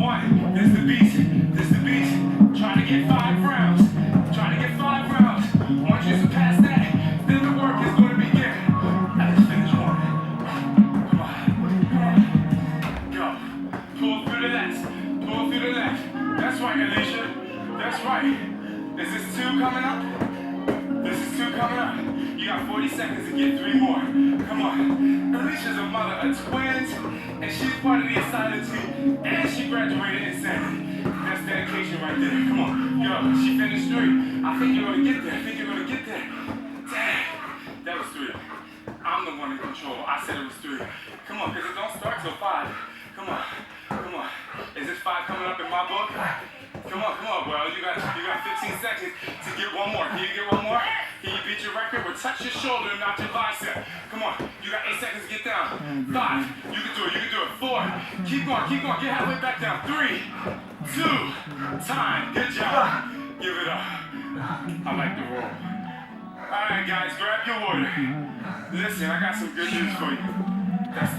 one. This is the beast. This is the beast. Trying to get 5 rounds. Trying to get 5 rounds. Once you surpass that, then the work is going to begin. At least finish one. Come on. Come on. Go. Pull through the left. Pull through the left. That's right, Alicia. That's right. Is this 2 coming up? This is 2 coming up. You got 40 seconds to get 3 more. Come on. Alicia's a mother of twins, and she's part of the Asylum team, and she graduated in Insanity. That's dedication right there. Come on. Go. She finished 3. I think you're going to get there. I think you're going to get there. Dang. That was 3. I'm the one in control. I said it was 3. Come on, because it don't start till 5. Come on. Come on. Is this 5 coming up in my book? Come on, bro. You got 15 seconds to get 1 more. Can you get 1 more? Can you beat your record? Well, touch your shoulder and not your bicep. Come on. You got 8 seconds to get down. 5. You can do it. You can do it. 4. Keep going. Keep going. Get halfway back down. 3, 2, time. Good job. Give it up. I like the roll. All right, guys. Grab your water. Listen, I got some good news for you. That's